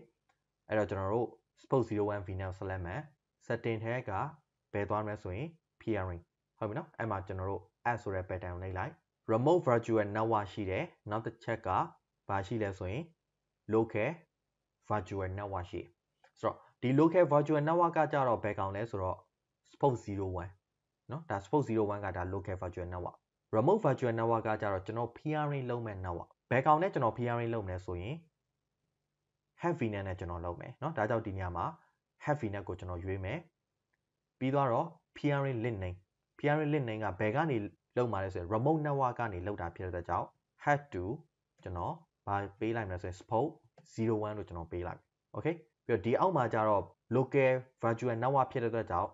အဲ့တော့ကျွန်တော်တို့ spoke 01 VNet select မယ် setting ထဲကဘယ်သွားမလဲဆိုရင် peering ဟုတ်ပြီနော်အဲ့မှာကျွန်တော်တို့ add ဆိုတဲ့ pattern ကိုနှိပ်လိုက် remote virtual network ရှိတယ်နောက်တစ်ချက်ကဘာရှိလဲဆိုရင် local virtual network ရှိဆိုတော့ဒီ local virtual network ကကြတော့ဘယ်ကောင်လဲဆိုတော့ spoke 01เนาะဒါ spoke 01ကဒါ local virtual network remote virtual network ကကြတော့ကျွန်တော် peering လုပ်မဲ့ network ဘယ်ကောင်နဲ့ကျွန်တော် peering လုပ်မလဲဆိုရင် have VNet နဲ့ကျွန်တော်လုပ်မယ်เนาะဒါကြောင့်ဒီနေရာမှာ have VNet ကိုကျွန်တော်ရွေးမယ်ပြီးတော့ peering link name peering link name ကဘယ်ကနေလုပ်မှာလဲဆိုရင် remote network ကနေလုပ်တာဖြစ်တဲ့ကြောင့် had to ကျွန်တော်ဗာပေးလိုက်မယ်ဆိုရင် spoke 01လို့ကျွန်တော်ပေးလိုက် okay ပြီးတော့ဒီအောက်မှာကျတော့ local virtual network ဖြစ်တဲ့အတွက်ကြောင့်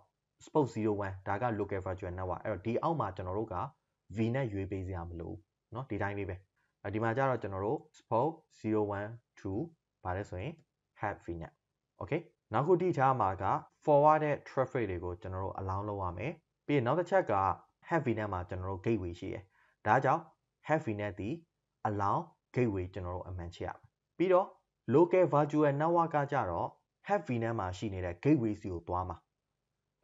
spoke 01ဒါက local virtual network အဲ့တော့ဒီအောက်မှာကျွန်တော်တို့က VNet ရွေးပေးစရာမလိုဘူးเนาะဒီတိုင်းလေးပဲဒီမှာကျတော့ကျွန်တော်တို့ spoke 012ဗာလဲဆိုရင် have VNet okay နောက်ခုတိထားမှာက forwarded traffic တွေကိုကျွန်တော်တို့ allow လုပ်ရမယ်ပြီးရင်နောက်တစ်ချက်က have VNet မှာကျွန်တော်တို့ gateway ရှိတယ်ဒါကြောင့် have VNet ဒီ allow gateway ကျွန်တော်တို့အမှန်ချရမယ်ပြီးတော့ local virtual network ကကြတော့ have VNet မှာရှိနေတဲ့ gateway စီကိုသွားမှာ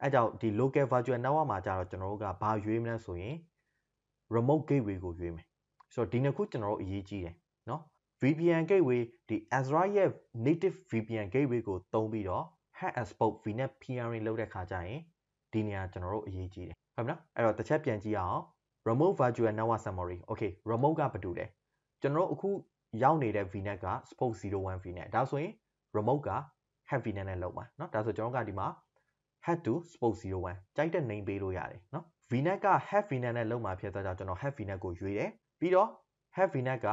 အဲကြောင့်ဒီ local virtual network မှာကြတော့ကျွန်တော်တို့ကဘာရွေးမလဲဆိုရင် remote gateway ကိုရွေးမယ်ဆိုတော့ဒီနှစ်ခုကျွန်တော်တို့အရေးကြီးတယ်เนาะ VPN gateway ဒီ Azure ရဲ့ native VPN gateway ကိုသုံးပြီးတော့ have and spoke VNet peering လုပ်တဲ့ခါကျရင်ဒီနေရာကျွန်တော်တို့အရေးကြီးတယ်ဟုတ်ပြီနော်အဲ့တော့တစ်ချက်ပြန်ကြည့်အောင် remote virtual network summary okay remote ကဘာတူလဲကျွန်တော်တို့အခုရောက်နေတဲ့ VNet က spoke 01 VNet ဒါဆိုရင် remote က have VNet နဲ့လုပ်ပါเนาะဒါဆိုကျွန်တော်ကဒီမှာ had to spoke 01ကြိုက်တဲ့ name ပေးလို့ရတယ်เนาะ VNet က have VNet နဲ့လုပ်မှာဖြစ်တဲ့ကြောင့်ကျွန်တော် have VNet ကိုရွေးတယ်ပြီးတော့ have VNet က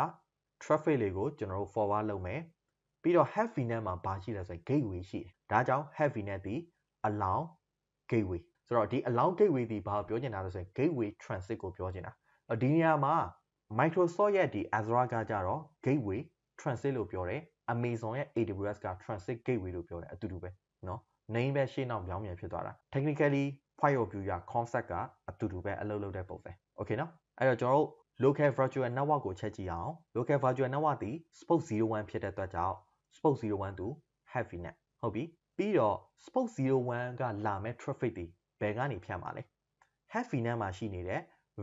traffic တွေကိုကျွန်တော်တို့ forward လုပ်မယ်ပြီးတော့ have VNet မှာဘာရှိလဲဆိုရင် gateway ရှိတယ်ဒါကြောင့် have VNet ဒီ allow gateway ဆိုတော့ဒီ allow gateway ဒီဘာပြောချင်တာလဲဆိုရင် gateway transit ကိုပြောချင်တာဒီနေရာမှာ Microsoft ရဲ့ဒီ Azure ကကြတော့ gateway transit လို့ပြောတယ် Amazon ရဲ့ AWS က transit gateway လို့ပြောတယ်အတူတူပဲเนาะ name ပဲရှေ့နောက်ပြောင်းပြန်ဖြစ်သွားတာ technically file view ရ concept ကအတူတူပဲအလုပ်လုပ်တဲ့ပုံစံ okay เนาะအဲ့တော့ကျွန်တော်တို့ local virtual network ကိုချက်ကြည့်အောင် local virtual network ဒီ spoke 01ဖြစ်တဲ့အတွက်ကြောင့် spoke 01 to have VNet ဟုတ်ပြီပြီးတော့ spoke 01ကလာမဲ့ traffic တွေဘယ်ကနေဖြတ်မှာလဲ have VNet မှာရှိနေတဲ့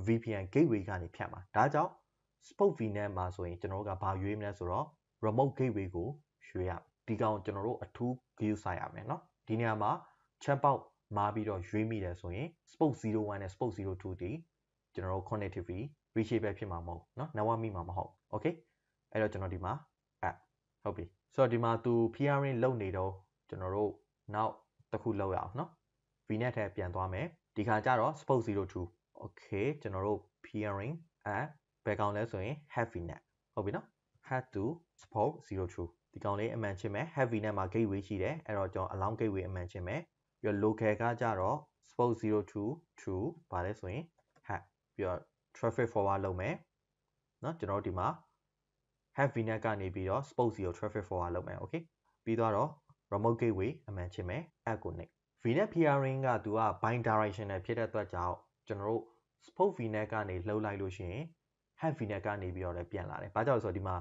VPN gateway ကနေဖြတ်မှာဒါကြောင့် spoke VNet မှာဆိုရင်ကျွန်တော်တို့ကဘာရွေးမလဲဆိုတော့ remote gateway ကိုရွေးရဒီကောင်ကျွန်တော်တို့အထူး view ဆိုင်ရမယ်เนาะဒီနေရာမှာ chat box မှာပြီးတော့ရွေးမိတယ်ဆိုရင် spoke 01နဲ့ spoke 02ဒီကျွန်တော်တို့ connectivity reachable ဖြစ်မှာမဟုတ်เนาะ network မိမှာမဟုတ် okay အဲ့တော့ကျွန်တော်ဒီမှာဟုတ်ပြီဆိုတော့ဒီမှာသူ peering လုပ်နေတော့ကျွန်တော်တို့နောက်တစ်ခုလောက်ရအောင်เนาะ VNet ထဲပြန်သွားမယ်ဒီခါကျတော့ spoke 02 okay ကျွန်တော်တို့ peering ဘယ်ကောင်လဲဆိုရင် have VNet ဟုတ်ပြီเนาะ had to spoke 02ဒီကောင်လေးအမှန်ချင်းမဲ့ have VNet မှာ gateway ရှိတယ်အဲ့တော့ကျွန်တော် allow gateway အမှန်ချင်းမဲ့ပြီးတော့ local ကကြတော့ spoke 02 to ဗာလဲဆိုရင် have ပြီးတော့ traffic forward လုပ်မယ်เนาะကျွန်တော်တို့ဒီမှာ have vnet ကနေပြီးတော့ spoke 0 traffic forward လုပ်မယ် okay ပြီးတော့ remote gateway အမှန်ချင်မယ် add ကို next vnet peering ကသူက bind directional ဖြစ်တဲ့အတွက်ကြောင့်ကျွန်တော်တို့ spoke vnet ကနေလှုပ်လိုက်လို့ရှိရင် have vnet ကနေပြီးတော့လည်းပြန်လာတယ်ဘာကြောင့်လဲဆိုတော့ဒီမှာ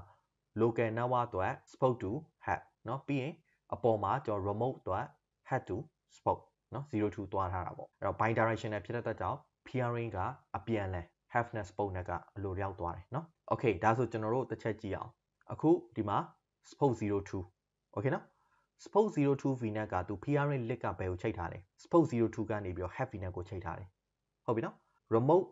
local network အတွက် spoke to have เนาะပြီးရင်အပေါ်မှာကျွန်တော် remote အတွက် had to spoke เนาะ0 to သွားထားတာပေါ့အဲ့တော့ bind directional ဖြစ်တဲ့အတွက်ကြောင့် peering ကအပြန်လဲ have နဲ့ spoke နဲ့ကအလိုရောက်သွားတယ်เนาะ okay ဒါဆိုကျွန်တော်တို့တစ်ချက်ကြည့်အောင်အခုဒီမှာ spoke 02 okay နော် spoke 02 vnet ကသူ peering link ကဘယ်ကိုချိန်ထားလဲ spoke 02ကနေပြီးတော့ have vnet ကိုချိန်ထားတယ်ဟုတ်ပြီနော် remote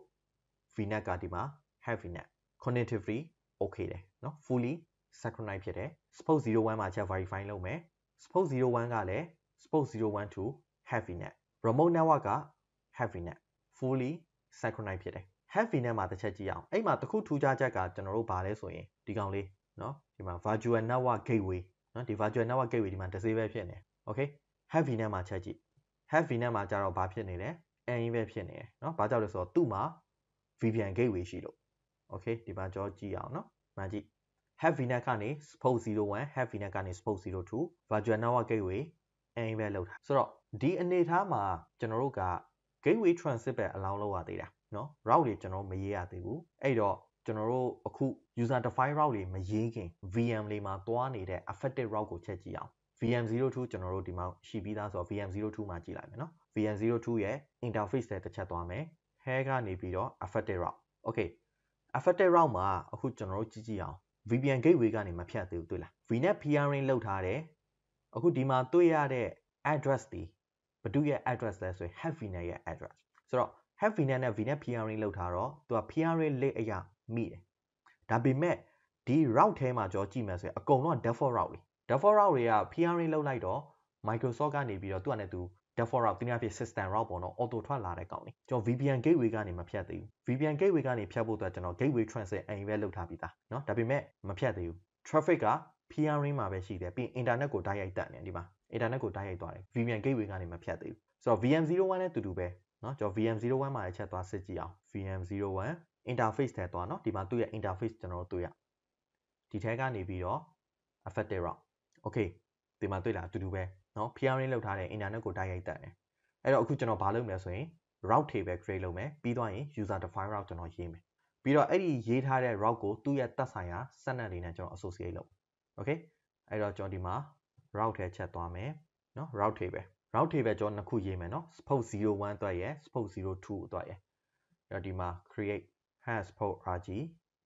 vnet ကဒီမှာ have vnet connectivity okay တယ်เนาะ fully synchronized ဖြစ်တယ် spoke 01မှာချက် verify လုပ်မယ် spoke 01ကလည်း spoke 01 to have vnet remote network က have vnet fully synchronized ဖြစ်တယ် have vnet မှာတစ်ချက်ကြည့်အောင်အဲ့မှာတစ်ခုထူးခြားချက်ကကျွန်တော်တို့ဗာလဲဆိုရင်ဒီကောင်လေးเนาะဒီမှာ virtual network gateway เนาะဒီ virtual network gateway ဒီမှာ disable ဖြစ်နေ okay have vnet မှာချက်ကြည့် have vnet မှာကျတော့ဘာဖြစ်နေလဲ AIM ပဲဖြစ်နေတယ်เนาะဘာကြောင့်လဲဆိုတော့သူ့မှာ VPN gateway ရှိလို့ okay ဒီမှာကြောကြည့်အောင်เนาะမှန်ကြည့် have vnet ကနေ spoke 01 have vnet ကနေ spoke 02 virtual network gateway AIM ပဲလောက်တာဆိုတော့ဒီအနေထားမှာကျွန်တော်တို့က gateway transit ပဲအလောင်းလောက်ရသေးတာเนาะ route တွေကျွန်တော်မရေးရသေးဘူးအဲ့တော့ကျွန်တော်တို့အခု user define route တွေမရေးခင် VM လေးမှာတွားနေတဲ့ affected route ကိုချက်ကြည့်အောင် VM02 ကျွန်တော်တို့ဒီမှာရှိပြီးသားဆိုတော့ VM02 မှာကြည့်လိုက်မယ်เนาะ VM02 ရဲ့ interface တွေတစ်ချက်သွားမယ် hair ကနေပြီးတော့ affected route okay affected route မှာအခုကျွန်တော်တို့ကြည့်အောင် VPN gateway ကနေမဖြတ်သေးဘူးတွေ့လား VNet peering လောက်ထားတယ်အခုဒီမှာတွေ့ရတဲ့ address ဒီဘယ်သူရဲ့ address လဲဆိုရင် have vnet ရဲ့ address ဆိုတော့ have vnet နဲ့ vnet peering လောက်ထားတော့သူက peering link အရာမိတယ်ဒါပေမဲ့ဒီ route ထဲမှာကြောကြည့်မယ်ဆိုရင်အကုန်လုံး default route တွေ default route တွေက peering လောက်လိုက်တော့ Microsoft ကနေပြီးတော့သူ့အနေနဲ့သူ default route တနည်းအားဖြင့် system route ပေါ့နော် auto ထွက်လာတဲ့ကောင်လေးကျွန်တော် VPN gateway ကနေမဖြတ်သေးဘူး VPN gateway ကနေဖြတ်ဖို့အတွက်ကျွန်တော် gateway transit အိမ်ပဲလုပ်ထားပြီးသားเนาะဒါပေမဲ့မဖြတ်သေးဘူး traffic က peering မှာပဲရှိတယ်ပြီး internet ကိုတိုက်ရိုက်တက်နေဒီမှာ internet ကိုတိုက်ရိုက်သွားတယ် VPN gateway ကနေမဖြတ်သေးဘူးဆိုတော့ VM01 နဲ့တူတူပဲเนาะကျွန်တော် VM01 မှာလည်းချက်သွားစစ်ကြည့်အောင် VM01 interface ထဲသွားเนาะဒီမှာသူ့ရဲ့ interface ကျွန်တော်တို့တွေ့ရဒီထဲကနေပြီးတော့ affected route okay ဒီမှာတွေ့လားအတူတူပဲเนาะ peering လောက်ထားတဲ့ internet ကိုတိုက်ရိုက်တက်တယ်အဲ့တော့အခုကျွန်တော်ဘာလုပ်မလဲဆိုရင် route တွေပဲ create လုပ်မယ်ပြီးတော့ရင် user define route ကျွန်တော်ရေးမယ်ပြီးတော့အဲ့ဒီရေးထားတဲ့ route ကိုသူ့ရဲ့သက်ဆိုင်ရာ sender တွေနဲ့ကျွန်တော် associate လုပ် okay အဲ့တော့ကျွန်တော်ဒီမှာ route ထဲချက်သွားမယ်เนาะ route တွေပဲ route တွေပဲကျွန်တော်နှစ်ခုရေးမယ်เนาะ spoke 01အတွက်ရယ် spoke 02အတွက်ရယ်အဲ့တော့ဒီမှာ create has spoke rg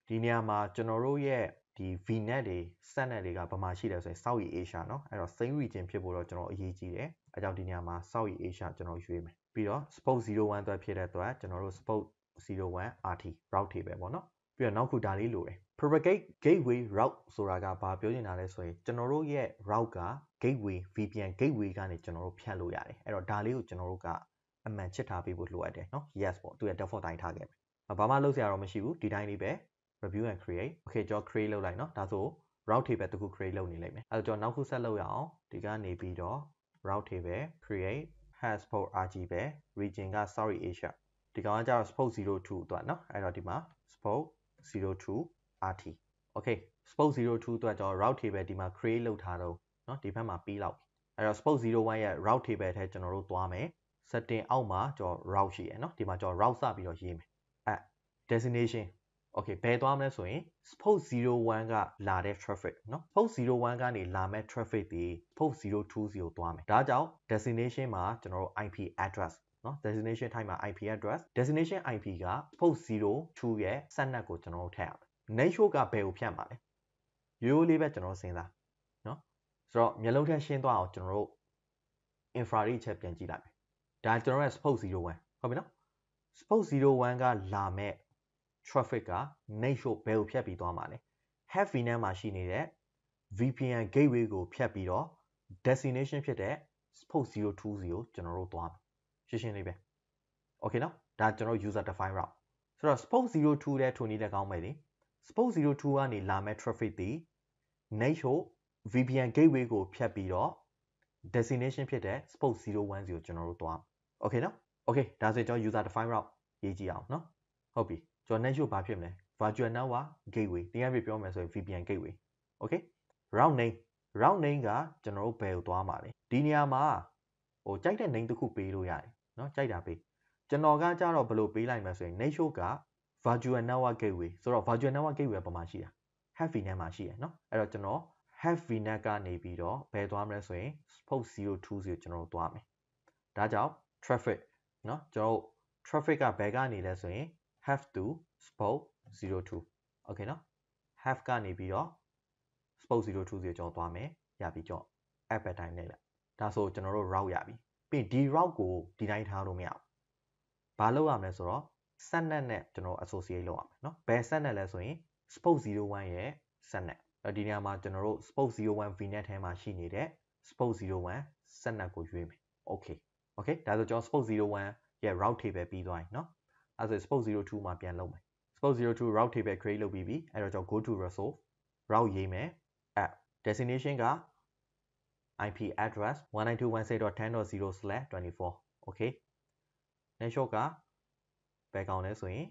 ဒီနေရာမှာကျွန်တော်တို့ရဲ့ဒီ vnet တွေ sender တွေကဘာမှရှိတယ်ဆိုရင် South Asia เนาะအဲ့တော့ same region ဖြစ်ဖို့တော့ကျွန်တော်အရေးကြီးတယ်အဲကြောင့်ဒီနေရာမှာ South Asia ကျွန်တော်ရွေးမယ်ပြီးတော့ spoke 01အတွက်ဖြစ်တဲ့အတွက်ကျွန်တော်တို့ spoke 01 RT route တွေပဲပေါ့နော်ပြီးတော့နောက်ခုဒါလေးလိုတယ် propagate gateway route ဆိုတာကဘာပြောနေတာလဲဆိုရင်ကျွန်တော်တို့ရဲ့ route က gateway VPN gateway ကနေကျွန်တော်တို့ဖြတ်လို့ရတယ်အဲ့တော့ဒါလေးကိုကျွန်တော်တို့ကအမှန်ချစ်ထားပေးဖို့လိုအပ်တယ်เนาะ yes ပေါ့သူရဲ့ default တိုင်းထားခဲ့မယ်ဘာမှလုပ်စရာတော့မရှိဘူးဒီတိုင်းလေးပဲ review and create okay ကျွန်တော် create လုပ်လိုက်เนาะဒါဆို route တွေပဲတခု create လုပ်နေလိုက်မယ်အဲ့တော့ကျွန်တော်နောက်ခုဆက်လုပ်ရအောင်ဒီကနေပြီးတော့ route တွေပဲ create has spoke rg ပဲ region က South Asia ဒီကောင်ကကျတော့ spoke 02အတွက်เนาะအဲ့တော့ဒီမှာ spoke 02 rt okay spoke 02အတွက်ကျွန်တော် route တွေပဲဒီမှာ create လုပ်ထားတော့เนาะဒီဘက်မှာပြီးလောက်အဲ့တော့ spoke 01ရဲ့ route တွေပဲထဲကျွန်တော်တို့သွားမယ် setting အောက်မှာကျွန်တော် route ရှိရယ်เนาะဒီမှာကျွန်တော် route စပြီးတော့ရေးမယ်အဲ destination okay ဘယ်သွားမလဲဆိုရင် spoke 01ကလာတဲ့ traffic เนาะ spoke 01ကနေလာမဲ့ traffic ဒီ spoke 020သွားမယ်ဒါကြောင့် destination မှာကျွန်တော်တို့ IP address เนาะ destination type မှာ IP address destination IP က spoke 02ရဲ့ setnet ကိုကျွန်တော်တို့ထည့်ရမယ် network ကဘယ်ကိုဖြတ်မှာလဲရိုးရိုးလေးပဲကျွန်တော်တို့စဉ်းစားเนาะဆိုတော့မျက်လုံးထဲရှင်းသွားအောင်ကျွန်တော်တို့ infrared ချက်ပြန်ကြည့်လိုက်မယ်ဒါကျွန်တော်ရဲ့ spoke 01ဟုတ်ပြီနော် spoke 01ကလာမဲ့ traffic က network ဘယ်ကိုဖြတ်ပြီးသွားမှာလဲ have vnet မှာရှိနေတဲ့ VPN gateway ကိုဖြတ်ပြီးတော့ destination ဖြစ်တဲ့ spoke 020ကျွန်တော်တို့သွားမယ်ရှင်းရှင်းလေးပဲ okay နော်ဒါကျွန်တော် user define route ဆိုတော့ spoke 02တဲ့ထိုနည်းလည်းကောင်းမယ်လေ spoke 02ကနေလာမဲ့ traffic ဒီ network VPN gateway ကိုဖြတ်ပြီးတော့ destination ဖြစ်တဲ့ spoke 010ကျွန်တော်တို့သွား okay နော် okay ဒါဆိုကျွန်တော် user define route ရေးကြည့်အောင်နော်ဟုတ်ပြီကျွန်တော် network ဘာဖြစ်မလဲ virtual network gateway ဒီအပြင်ပြောမယ်ဆိုရင် VPN gateway okay route name ကကျွန်တော်တို့ဘယ်ကိုသွားမှာလဲဒီနေရာမှာဟိုကြိုက်တဲ့ name တစ်ခုပေးလို့ရတယ်เนาะကြိုက်တာပေးကျွန်တော်ကကြတော့ဘယ်လိုပေးလိုက်မလဲဆိုရင် Netshow က virtual network gateway ဆိုတော့ virtual network gateway ပုံမှာရှိတာ have vnet မှာရှိရเนาะအဲ့တော့ကျွန်တော် have vnet ကနေပြီးတော့ဘယ်သွားမလဲဆိုရင် spoke 020ကျွန်တော်တို့သွားမယ်ဒါကြောင့် traffic เนาะကျွန်တော်တို့ traffic ကဘယ်ကနေလဲဆိုရင် have to spoke 02 okay เนาะ have ကနေပြီးတော့ spoke 020ကျွန်တော်သွားမယ်ရပြီကြော app ပဲတိုင်းလိုက်ဒါဆိုကျွန်တော်တို့ route ရပြီပြီးဒီ route ကိုဒီတိုင်းထားလို့မရဘူးဘာလုပ်ရမလဲဆိုတော့ setnet နဲ့ကျွန်တော် associate လုပ်ရမယ်เนาะဘယ် setnet လဲဆိုရင် spoke 01ရဲ့ setnet ဒီနေရာမှာကျွန်တော်တို့ spoke 01 vnet ထဲမှာရှိနေတဲ့ spoke 01 setnet ကိုရွေးမယ် okay ဒါဆိုကျွန်တော် spoke 01ရဲ့ route table ပြီးသွားပြီเนาะအဲ့ဆို spoke 02မှာပြန်လုပ်မယ် spoke 02 route table create လုပ်ပြီးပြီအဲ့တော့ကျွန်တော် go to resolve route ရေးမယ် app destination က IP address 192.168.10.0/24 okay Netshow ကဘယ်ကောင်လဲဆိုရင်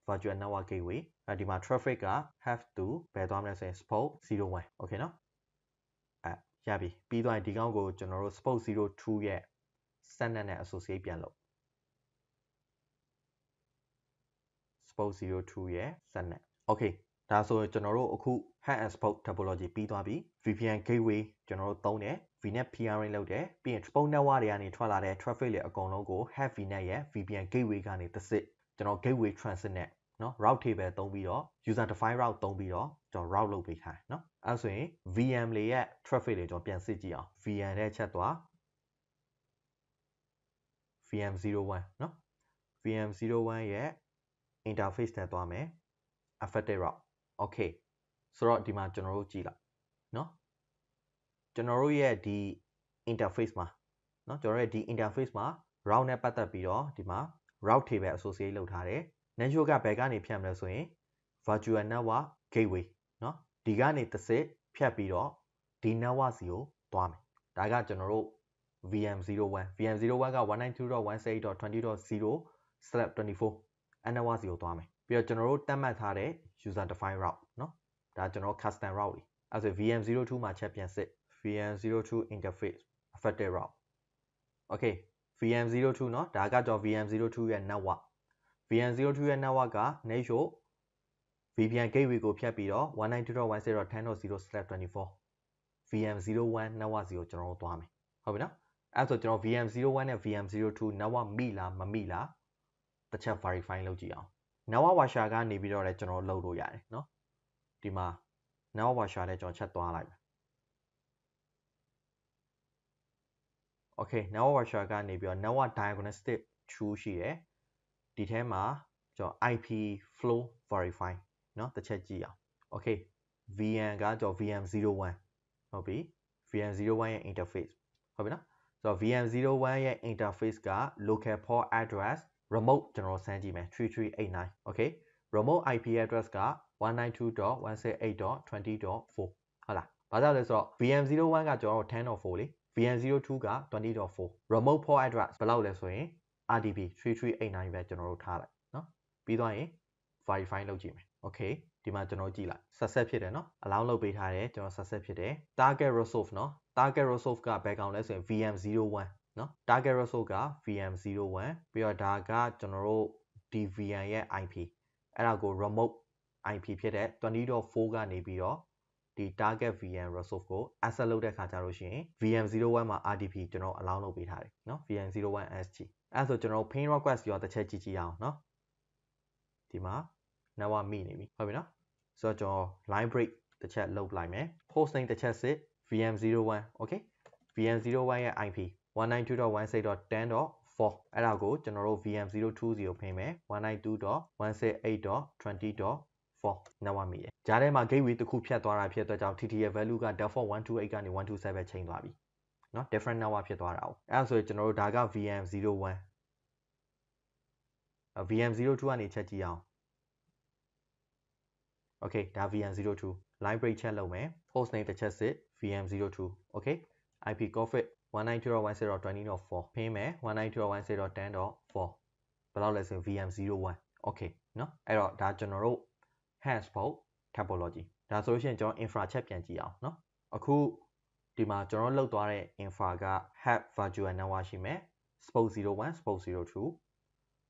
virtual network gateway ဒီမှာ traffic က have to ဘယ်သွားမလဲဆိုရင် spoke 01 okay เนาะရပြီပြီးသွားရင်ဒီကောင်ကိုကျွန်တော်တို့ spoke 02ရဲ့ setnet နဲ့ associate ပြန်လုပ် spoke 02ရဲ့ setnet okay ဒါဆိုကျွန်တော်တို့အခု hub and spoke topology ပြီးသွားပြီ VPN gateway ကျွန်တော်တို့သုံးတယ် VNet peering လုပ်တယ်ပြီးရင် spoke network တွေကနေထွက်လာတဲ့ traffic တွေအကုန်လုံးကို hub VNet ရဲ့ VPN gateway ကနေတစ်စစ်ကျွန်တော် gateway transit နဲ့เนาะ route table သုံးပြီးတော့ user define route သုံးပြီးတော့ကျွန်တော် route လုပ်ပေးထားတယ်เนาะအဲ့ဆိုရင် VM တွေရဲ့ traffic တွေကျွန်တော်ပြန်စစ်ကြည့်အောင် VM ထဲချက်သွား VM01 เนาะ VM01 ရဲ့ interface ထဲသွားမယ် affected route okay ဆိုတော့ဒီမှာကျွန်တော်တို့ကြည့်လိုက်เนาะကျွန်တော်တို့ရဲ့ဒီ interface မှာเนาะကျွန်တော်ရဲ့ဒီ interface မှာ route နဲ့ပတ်သက်ပြီးတော့ဒီမှာ route table associate လုပ်ထားတယ် Netshow ကဘယ်ကနေဖြတ်မလဲဆိုရင် virtual network gateway เนาะဒီကနေတစ်စစ်ဖြတ်ပြီးတော့ဒီ network စီကိုသွားမယ်ဒါကကျွန်တော်တို့ VM01 VM01 က 192.168.20.0/24 network စီကိုသွားမယ်ပြီးတော့ကျွန်တော်တို့တတ်မှတ်ထားတဲ့ user define route เนาะဒါကျွန်တော် custom route တွေအဲ့ဆို VM02 မှာချက်ပြန်စစ် VM02 interface affected route okay VM02 เนาะဒါကကျွန်တော် VM02 ရဲ့ network VM02 ရဲ့ network က Netshow VPN gateway ကိုဖြတ်ပြီးတော့ 192.168.10.0/24 VM01 network စီကိုကျွန်တော်တို့သွားမယ်ဟုတ်ပြီနော်အဲ့ဆိုကျွန်တော် VM01 နဲ့ VM02 network မိလားမမိလားတစ်ချက် verify လုပ်ကြည့်အောင် network washer ကနေပြီးတော့လည်းကျွန်တော်လုပ်လို့ရတယ်เนาะဒီမှာ network washer နဲ့ကျွန်တော်ချက်သွားလိုက်မယ် okay network washer ကနေပြီးတော့ network diagnostic tool ရှိရယ်ဒီထဲမှာကျွန်တော် IP flow verify เนาะတစ်ချက်ကြည့်အောင် okay VM ကကျွန်တော် VM01 ဟုတ်ပြီ VM01 ရဲ့ interface ဟုတ်ပြီနော်ဆိုတော့ VM01 ရဲ့ interface က local port address remote ကျွန်တော်ဆန်းကြည့်မယ်3389 okay remote IP address က 192.168.20.4 ဟုတ်လားဘာကြောင့်လဲဆိုတော့ VM01 ကကျွန်တော်10.4လေ VM02 က 20.4 remote port address ဘယ်လောက်လဲဆိုရင် RDP 3389ပဲကျွန်တော်တို့ထားလိုက်เนาะပြီးသွားရင် verify လုပ်ကြည့်မယ် okay ဒီမှာကျွန်တော်ကြည့်လိုက် success ဖြစ်တယ်เนาะ allow လုပ်ပေးထားတယ်ကျွန်တော် success ဖြစ်တယ် target resolve เนาะ target resolve ကဘယ်ကောင်လဲဆိုရင် VM01 เนาะ target resolve က VM01 ပြီးတော့ဒါကကျွန်တော်တို့ DVM ရဲ့ IP အဲ့ဒါကို remote IP ဖြစ်တဲ့ 20.4 ကနေပြီးတော့ဒီ target VM resolve ကို access လုပ်တဲ့ခါကျလို့ရှိရင် VM01 မှာ RDP ကျွန်တော် allow လုပ်ပေးထားတယ်เนาะ VM01 SG အဲ့ဆိုကျွန်တော် ping request ရောတစ်ချက်ကြည့်ကြည့်အောင်เนาะဒီမှာ network မိနေပြီဟုတ်ပြီနော်ဆိုတော့ကျွန်တော် line break တစ်ချက်လုပ်လိုက်မယ် host name တစ်ချက်စစ် VM01 okay VM01 ရဲ့ IP 192.168.10.4 အဲ့ဒါကိုကျွန်တော်တို့ VM020 ဖိမယ် 192.168.20.4 network မိတယ်ကြားထဲမှာ gateway တစ်ခုဖြတ်သွားတာဖြစ်တဲ့အတွက်ကြောင့် TT ရဲ့ valueက default 128ကနေ127ချိန်သွားပြီเนาะ different network ဖြစ်သွားတာ哦အဲ့ဒါဆိုရင်ကျွန်တော်တို့ဒါက VM01 VM02 ကနေချက်ကြည့်အောင် okay ဒါ VM02 line break ချက်လုပ်မယ် host name တစ်ချက်စစ် VM02 okay IP config 192.168.20.4 ဖိမယ် 192.168.10.4 ဘယ်လောက်လဲဆိုရင် VM01 okay เนาะအဲ့တော့ဒါကျွန်တော်တို့ Henceforth topology ဒါဆိုလို့ရှိရင်ကျွန်တော် infra ချက်ပြန်ကြည့်အောင်เนาะအခုဒီမှာကျွန်တော်လောက်သွားတဲ့ infra က have virtual network ရှိမယ် spoke 01 spoke 02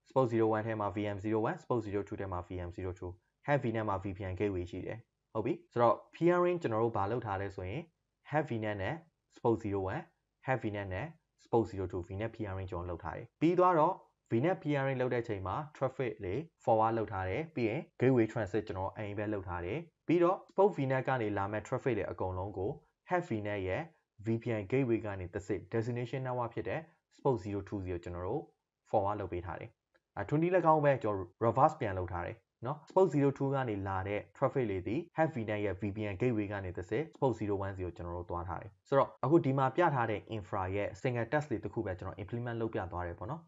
spoke 01ထဲမှာ VM01 spoke 02ထဲမှာ VM02 have VNet မှာ VPN gateway ရှိတယ်ဟုတ်ပြီဆိုတော့ peering ကျွန်တော်တို့ဘာလုပ်ထားလဲဆိုရင် have VNet နဲ့ spoke 01 have VNet နဲ့ spoke 02 VNet peering ကျွန်တော်လုပ်ထားတယ်ပြီးသွားတော့ VNet peering လုပ်တဲ့ချိန်မှာ traffic တွေ forward လုပ်ထားတယ်ပြီးရင် gateway transit ကျွန်တော်အိမ်ပဲလုပ်ထားတယ်ပြီးတော့ spoke VNet ကနေလာမဲ့ traffic တွေအကုန်လုံးကို have VNet ရဲ့ VPN gateway ကနေတစ်စစ် destination network ဖြစ်တဲ့ spoke 020ကျွန်တော်တို့ forward လုပ်ပေးထားတယ်ထွန်းတီး၎င်းပဲကျွန်တော် reverse ပြန်လုပ်ထားတယ်နော် spoke 02ကနေလာတဲ့ traffic လေးဒီ have VNet ရဲ့ VPN gateway ကနေတစ်စစ် spoke 010ကျွန်တော်တို့တွားထားတယ်ဆိုတော့အခုဒီမှာပြထားတဲ့ infra ရဲ့ single test လေးတစ်ခုပဲကျွန်တော် implement လုပ်ပြသွားတယ်ပေါ့နော်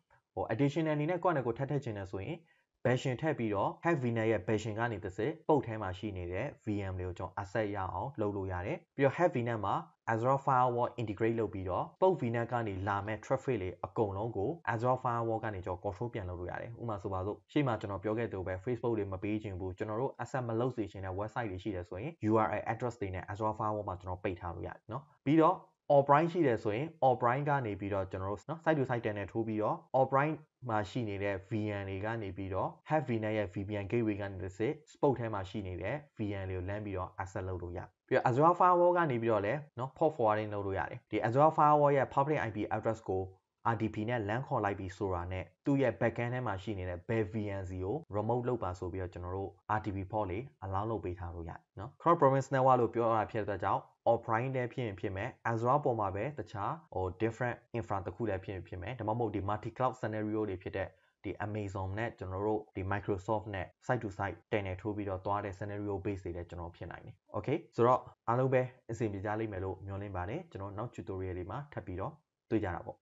additional အနေနဲ့ကိုယ့်နဲ့ကိုထပ်ချင်တယ်ဆိုရင် version ထည့်ပြီးတော့ have VNet ရဲ့ version ကနေတစ်စစ်ပုတ်ထဲမှာရှိနေတဲ့ VM လေးကိုကျွန်တော် access ရအောင်လုပ်လို့ရတယ်ပြီးတော့ have VNet မှာ Azure Firewall integrate လုပ်ပြီးတော့ spoke VNet ကနေလာမဲ့ traffic လေးအကုန်လုံးကို Azure Firewall ကနေကျွန်တော် control ပြန်လုပ်လို့ရတယ်ဥပမာဆိုပါစို့ရှေ့မှာကျွန်တော်ပြောခဲ့တဲ့ပဲ Facebook တွေမပေးချင်ဘူးကျွန်တော်တို့ access မလုပ်စေချင်တဲ့ website တွေရှိတယ်ဆိုရင် URL address တွေနဲ့ Azure Firewall မှာကျွန်တော်ပိတ်ထားလို့ရတယ်เนาะပြီးတော့All-Prime ရှိတယ်ဆိုရင် All-Prime ကနေပြီးတော့ကျွန်တော်တို့เนาะ site to site တန်နဲ့ထိုးပြီးတော့ All-Prime မှာရှိနေတဲ့ VN တွေကနေပြီးတော့ have VNet ရဲ့ VPN gateway ကနေတစ်စစ် spoke ထဲမှာရှိနေတဲ့ VN တွေကိုလမ်းပြီးတော့ access လုပ်လို့ရပြီးတော့ Azure Firewall ကနေပြီးတော့လည်းเนาะ port forwarding လုပ်လို့ရတယ်ဒီ Azure Firewall ရဲ့ public IP address ကို RDP နဲ့လမ်းခေါ်လိုက်ပြီးဆိုတာနဲ့သူ့ရဲ့ backend ထဲမှာရှိနေတဲ့ bell VNC ကို remote လုပ်ပါဆိုပြီးတော့ကျွန်တော်တို့ RDP port လေး allow လုပ်ပေးထားလို့ရတယ်เนาะ cross province network လို့ပြောရဖြစ်တဲ့ကြောင့် All-Prime လည်းဖြစ်မယ် Azure ပေါ်မှာပဲတခြားdifferent infra တစ်ခုလည်းဖြစ်မယ်ဒါမှမဟုတ်ဒီ multi cloud scenario တွေဖြစ်တဲ့ဒီ Amazon နဲ့ကျွန်တော်တို့ဒီ Microsoft နဲ့ site to site တန်နဲ့ထိုးပြီးတော့တွားတဲ့ scenario base တွေလည်းကျွန်တော်ဖြစ်နိုင်တယ် Okay ဆိုတော့အားလုံးပဲအဆင်ပြေကြလိမ့်မယ်လို့မျှော်လင့်ပါတယ်ကျွန်တော်နောက် tutorial တွေမှာထပ်ပြီးတော့တွေ့ကြတာပေါ့